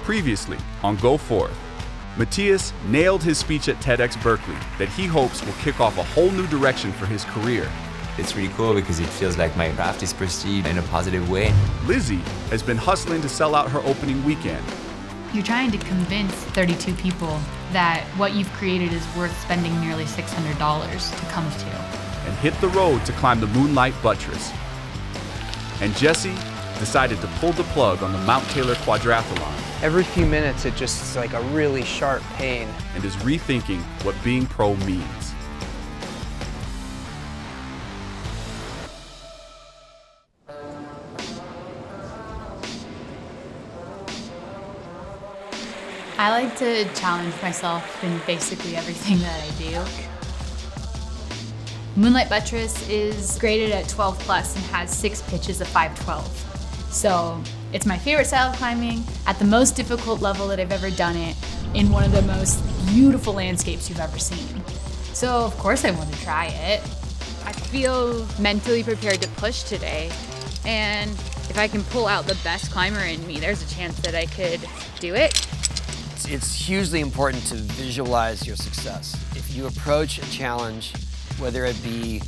Previously on Go Forth, Matthias nailed his speech at TEDx Berkeley that he hopes will kick off a whole new direction for his career. It's really cool because it feels like my craft is perceived in a positive way. Lizzy has been hustling to sell out her opening weekend. You're trying to convince 32 people that what you've created is worth spending nearly $600 to come to. And hit the road to climb the Moonlight Buttress. And Jesse decided to pull the plug on the Mount Taylor Quadrathlon. Every few minutes it just is like a really sharp pain. And is rethinking what being pro means. I like to challenge myself in basically everything that I do. Moonlight Buttress is graded at 12 plus and has 6 pitches of 512. So it's my favorite style of climbing at the most difficult level that I've ever done it in one of the most beautiful landscapes you've ever seen. So of course I want to try it. I feel mentally prepared to push today, and if I can pull out the best climber in me, there's a chance that I could do it. It's hugely important to visualize your success. If you approach a challenge, whether it be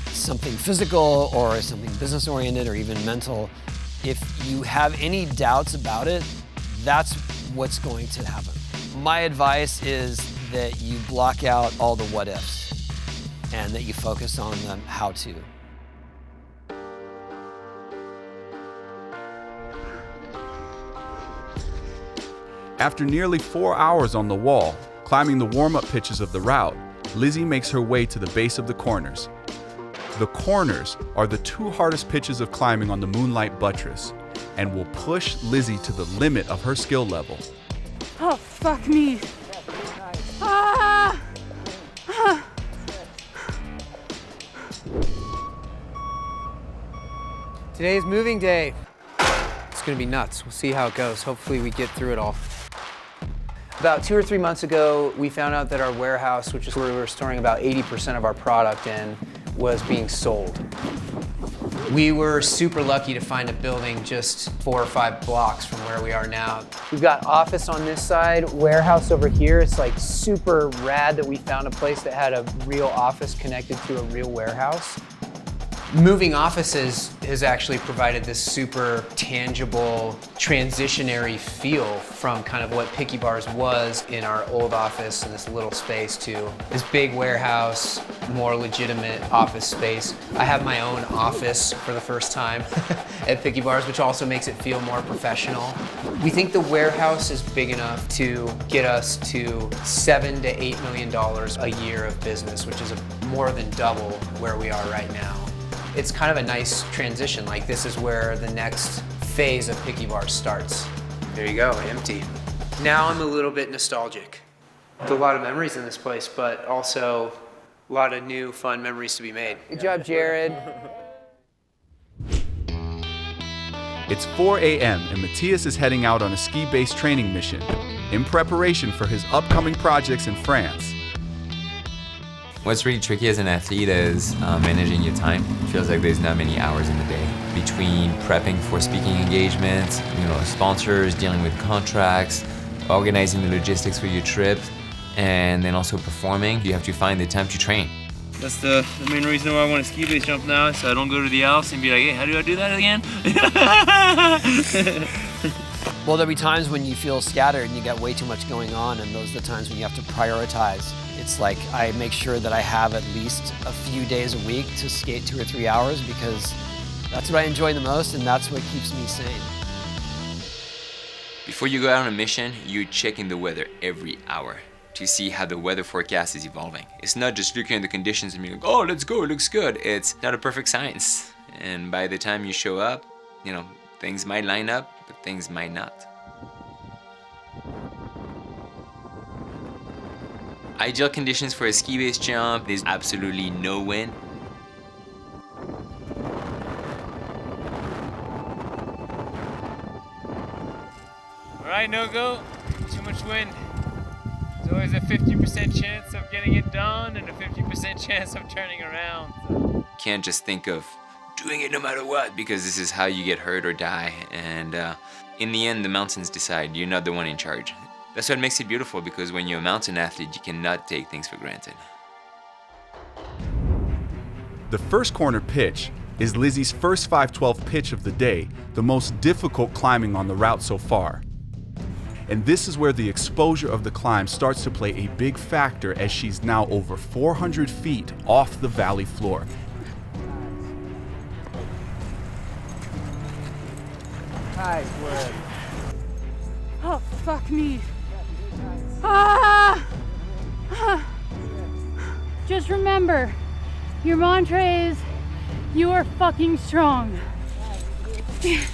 something physical or something business-oriented or even mental, if you have any doubts about it, that's what's going to happen. My advice is that you block out all the what-ifs and that you focus on the how-to. After nearly 4 hours on the wall, climbing the warm-up pitches of the route, Lizzy makes her way to the base of the corners. The corners are the 2 hardest pitches of climbing on the Moonlight Buttress and will push Lizzy to the limit of her skill level. Oh, fuck me. Ah! Ah! Today's moving day. It's gonna be nuts. We'll see how it goes. Hopefully we get through it all. About 2 or 3 months ago, we found out that our warehouse, which is where we were storing about 80% of our product in, was being sold. We were super lucky to find a building just 4 or 5 blocks from where we are now. We've got office on this side, warehouse over here. It's like super rad that we found a place that had a real office connected to a real warehouse. Moving offices has actually provided this super tangible, transitionary feel from kind of what Picky Bars was in our old office in this little space to this big warehouse, more legitimate office space. I have my own office for the first time at Picky Bars, which also makes it feel more professional. We think the warehouse is big enough to get us to $7 to $8 million a year of business, which is more than double where we are right now. It's kind of a nice transition. Like, this is where the next phase of Picky Bars starts. There you go, empty. Now I'm a little bit nostalgic. There's a lot of memories in this place, but also a lot of new fun memories to be made. Good job, Jared. It's 4 a.m. and Matthias is heading out on a ski-based training mission in preparation for his upcoming projects in France. What's really tricky as an athlete is managing your time. It feels like there's not many hours in the day. Between prepping for speaking engagements, sponsors, dealing with contracts, organizing the logistics for your trip, and then also performing, you have to find the time to train. That's the main reason why I want to ski base jump now, so I don't go to the Alps and be like, hey, how do I do that again? Well, there'll be times when you feel scattered and you got way too much going on, and those are the times when you have to prioritize. It's like I make sure that I have at least a few days a week to skate 2 or 3 hours because that's what I enjoy the most and that's what keeps me sane. Before you go out on a mission, you're checking the weather every hour to see how the weather forecast is evolving. It's not just looking at the conditions and being like, oh, let's go, it looks good. It's not a perfect science. And by the time you show up, things might line up, but things might not. Ideal conditions for a ski-based jump, there's absolutely no wind. All right, no go, too much wind. There's always a 50% chance of getting it done and a 50% chance of turning around. Can't just think of doing it no matter what, because this is how you get hurt or die. And In the end, the mountains decide. You're not the one in charge. That's what makes it beautiful, because when you're a mountain athlete, you cannot take things for granted. The first corner pitch is Lizzy's first 512 pitch of the day, the most difficult climbing on the route so far. And this is where the exposure of the climb starts to play a big factor, as she's now over 400 feet off the valley floor. Nice work. Oh, fuck me. Ah! Just remember, your mantra is, you are fucking strong. Steven,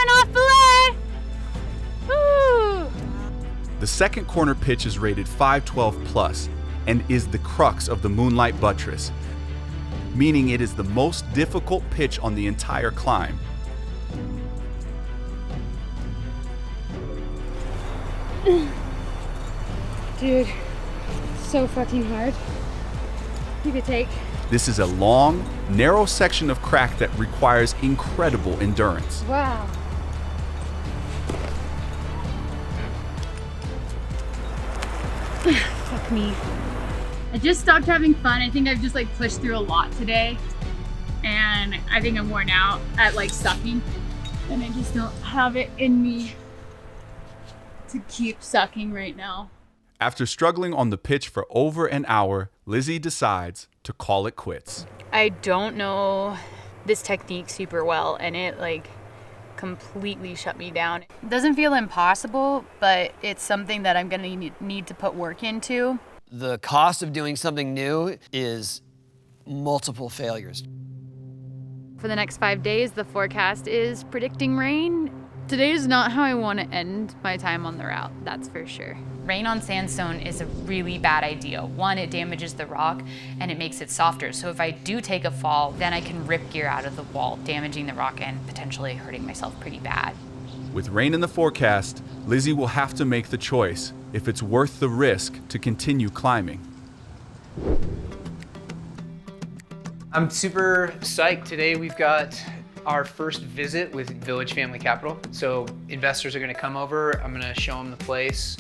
off the leg! Woo! The second corner pitch is rated 512 plus and is the crux of the Moonlight Buttress, meaning it is the most difficult pitch on the entire climb. Dude, so fucking hard. Give a take. This is a long, narrow section of crack that requires incredible endurance. Wow. Fuck me. I just stopped having fun. I think I've just pushed through a lot today. And I think I'm worn out at sucking. And I just don't have it in me to keep sucking right now. After struggling on the pitch for over an hour, Lizzy decides to call it quits. I don't know this technique super well, and it completely shut me down. It doesn't feel impossible, but it's something that I'm gonna need to put work into. The cost of doing something new is multiple failures. For the next 5 days, the forecast is predicting rain. Today is not how I want to end my time on the route, that's for sure. Rain on sandstone is a really bad idea. One, it damages the rock and it makes it softer. So if I do take a fall, then I can rip gear out of the wall, damaging the rock and potentially hurting myself pretty bad. With rain in the forecast, Lizzy will have to make the choice if it's worth the risk to continue climbing. I'm super psyched. Today we've got our first visit with Village Family Capital. So investors are gonna come over. I'm gonna show them the place.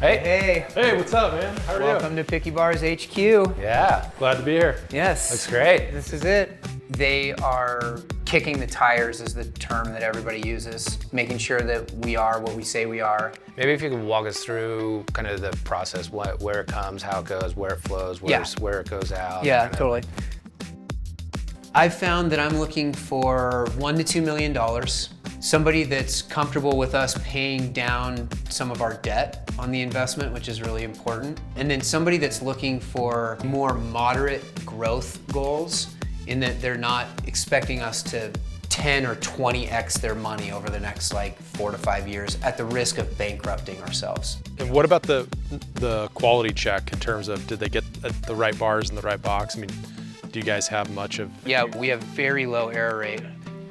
Hey. Hey, what's up, man? How are you? Welcome to Picky Bars HQ. Yeah, glad to be here. Yes. Looks great. This is it. They are kicking the tires is the term that everybody uses, making sure that we are what we say we are. Maybe if you could walk us through kind of the process, where it comes, how it goes, where it flows, where it goes out. Yeah, totally. I've found that I'm looking for $1 to $2 million. Somebody that's comfortable with us paying down some of our debt on the investment, which is really important. And then somebody that's looking for more moderate growth goals, in that they're not expecting us to 10 or 20x their money over the next 4 to 5 years at the risk of bankrupting ourselves. And what about the quality check in terms of, did they get the right bars in the right box? I mean, do you guys have much of? Yeah, we have very low error rate.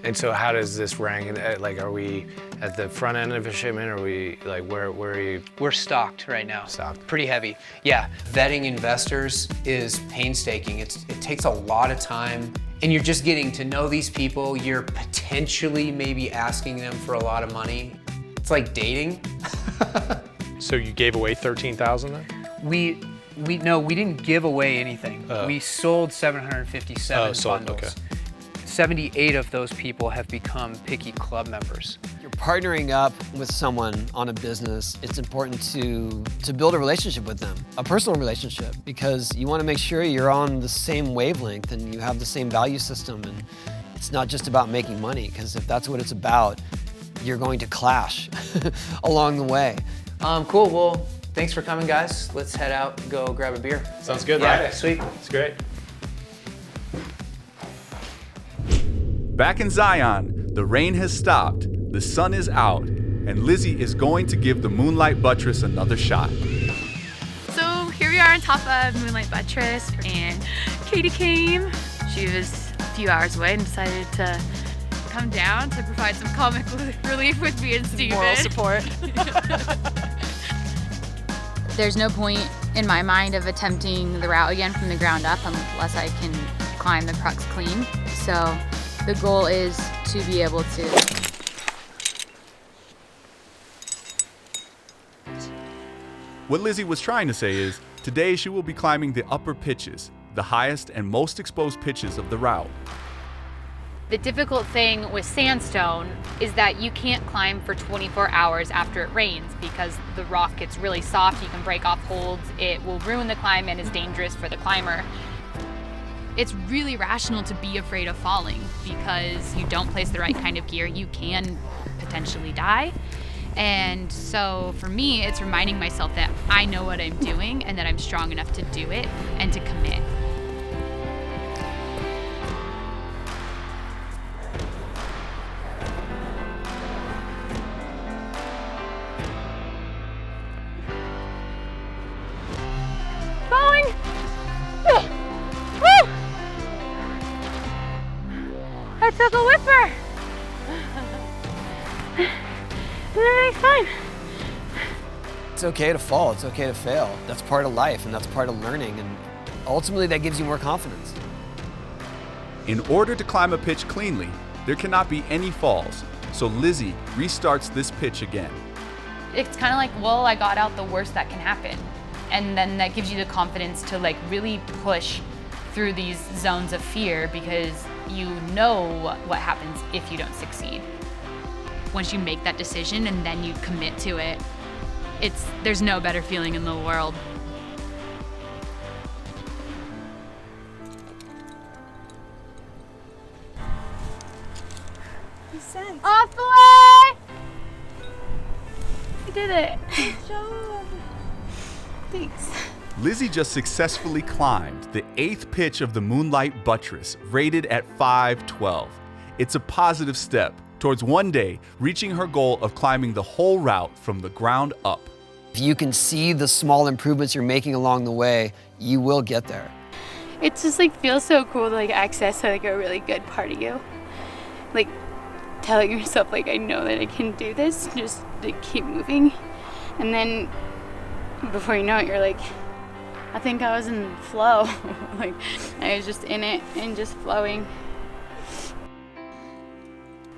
And so how does this rank? Are we at the front end of a shipment? Or are we where are you? We're stocked right now. Stocked. Pretty heavy. Yeah, vetting investors is painstaking. It takes a lot of time, and you're just getting to know these people. You're potentially maybe asking them for a lot of money. It's like dating. So you gave away 13,000 then? No, we didn't give away anything. We sold 757 bundles. Okay. 78 of those people have become Picky Club members. You're partnering up with someone on a business. It's important to build a relationship with them, a personal relationship, because you want to make sure you're on the same wavelength and you have the same value system. And it's not just about making money, because if that's what it's about, you're going to clash along the way. Cool, well, thanks for coming, guys. Let's head out and go grab a beer. Sounds good. Yeah, right? sweet. It's great. Back in Zion, the rain has stopped, the sun is out, and Lizzy is going to give the Moonlight Buttress another shot. So here we are on top of Moonlight Buttress, and Katie came. She was a few hours away and decided to come down to provide some comic relief with me and Steven. Moral support. There's no point in my mind of attempting the route again from the ground up unless I can climb the crux clean. So the goal is to be able to. What Lizzy was trying to say is, today she will be climbing the upper pitches, the highest and most exposed pitches of the route. The difficult thing with sandstone is that you can't climb for 24 hours after it rains because the rock gets really soft, you can break off holds, it will ruin the climb and is dangerous for the climber. It's really rational to be afraid of falling because you don't place the right kind of gear, you can potentially die. And so for me, it's reminding myself that I know what I'm doing and that I'm strong enough to do it and to commit. Falling! Woo! I took a whipper! Everything's fine. It's okay to fall, it's okay to fail. That's part of life and that's part of learning, and ultimately that gives you more confidence. In order to climb a pitch cleanly, there cannot be any falls, so Lizzy restarts this pitch again. It's kind of like, well, I got out the worst that can happen. And then that gives you the confidence to like really push through these zones of fear because you know what happens if you don't succeed. Once you make that decision and then you commit to it, there's no better feeling in the world. Off the way! You did it. Good job. Thanks. Lizzy just successfully climbed the 8th pitch of the Moonlight Buttress, rated at 512. It's a positive step towards one day reaching her goal of climbing the whole route from the ground up. If you can see the small improvements you're making along the way, you will get there. It just like feels so cool to like access like a really good part of you. Like telling yourself like I know that I can do this, just like, keep moving. And then before you know it, you're like, I think I was in flow. Like I was just in it and just flowing.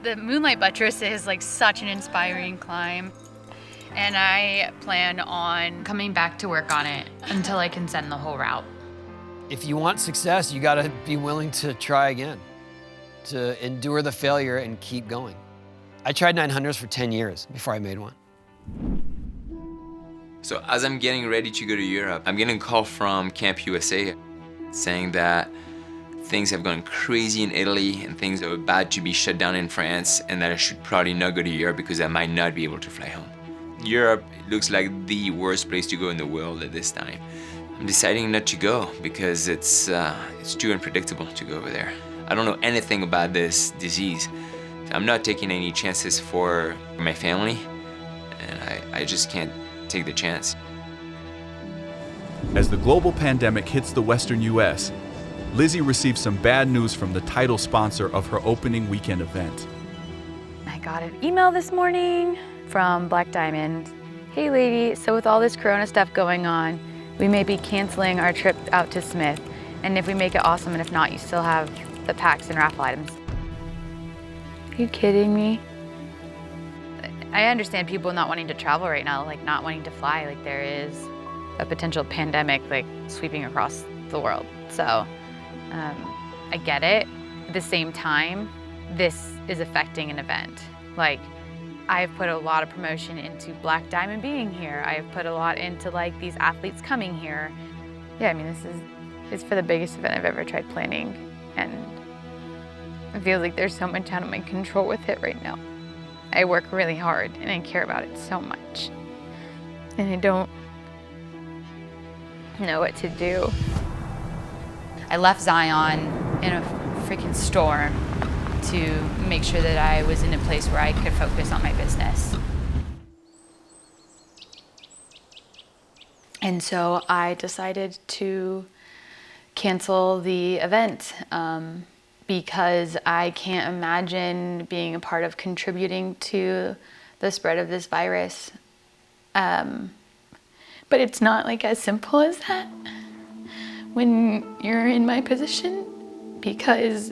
The Moonlight Buttress is like such an inspiring climb, and I plan on coming back to work on it until I can send the whole route. If you want success, you gotta be willing to try again, to endure the failure and keep going. I tried 900s for 10 years before I made one. So as I'm getting ready to go to Europe, I'm getting a call from Camp USA saying that things have gone crazy in Italy and things are about to be shut down in France and that I should probably not go to Europe because I might not be able to fly home. Europe looks like the worst place to go in the world at this time. I'm deciding not to go because it's too unpredictable to go over there. I don't know anything about this disease. I'm not taking any chances for my family, and I just can't take the chance. As the global pandemic hits the Western US, Lizzy received some bad news from the title sponsor of her opening weekend event. I got an email this morning from Black Diamond. Hey lady, so with all this Corona stuff going on, we may be canceling our trip out to Smith. And if we make it awesome, and if not, you still have the packs and raffle items. Are you kidding me? I understand people not wanting to travel right now, like not wanting to fly, like there is a potential pandemic like sweeping across the world. So I get it. At the same time, this is affecting an event. Like I've put a lot of promotion into Black Diamond being here. I've put a lot into like these athletes coming here. Yeah, I mean, it's for the biggest event I've ever tried planning. And I feel like there's so much out of my control with it right now. I work really hard and I care about it so much. And I don't know what to do. I left Zion in a freaking storm to make sure that I was in a place where I could focus on my business. And so I decided to cancel the event because I can't imagine being a part of contributing to the spread of this virus. But it's not like as simple as that when you're in my position, because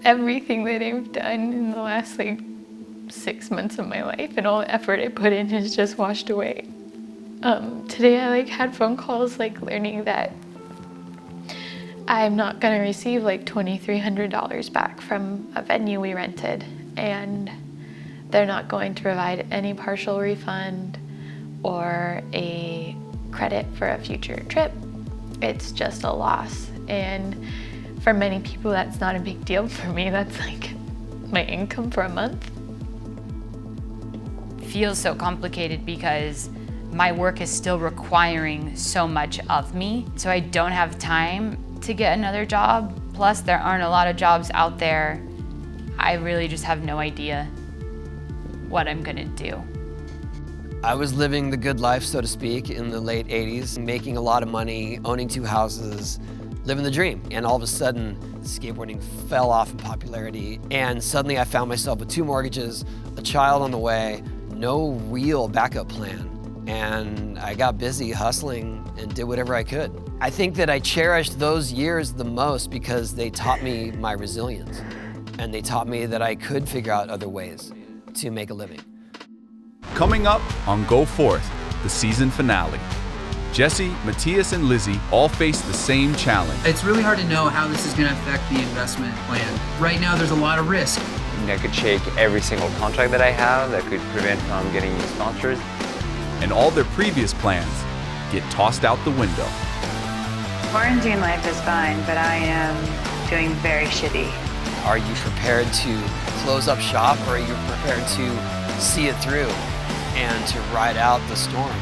everything that I've done in the last like 6 months of my life and all the effort I put in has just washed away. Today I had phone calls learning that I'm not gonna receive $2,300 back from a venue we rented, and they're not going to provide any partial refund or a credit for a future trip. It's just a loss. And for many people, that's not a big deal. For me, that's my income for a month. It feels so complicated because my work is still requiring so much of me. So I don't have time to get another job. Plus, there aren't a lot of jobs out there. I really just have no idea what I'm gonna do. I was living the good life, so to speak, in the late 80s, making a lot of money, owning 2 houses, living the dream. And all of a sudden, skateboarding fell off in popularity. And suddenly I found myself with 2 mortgages, a child on the way, no real backup plan. And I got busy hustling and did whatever I could. I think that I cherished those years the most because they taught me my resilience. And they taught me that I could figure out other ways to make a living. Coming up on Go Forth, the season finale. Jesse, Matthias, and Lizzy all face the same challenge. It's really hard to know how this is going to affect the investment plan. Right now, there's a lot of risk. I could shake every single contract that I have that could prevent from getting new sponsors. And all their previous plans get tossed out the window. Quarantine life is fine, but I am doing very shitty. Are you prepared to close up shop, or are you prepared to see it through and to ride out the storm?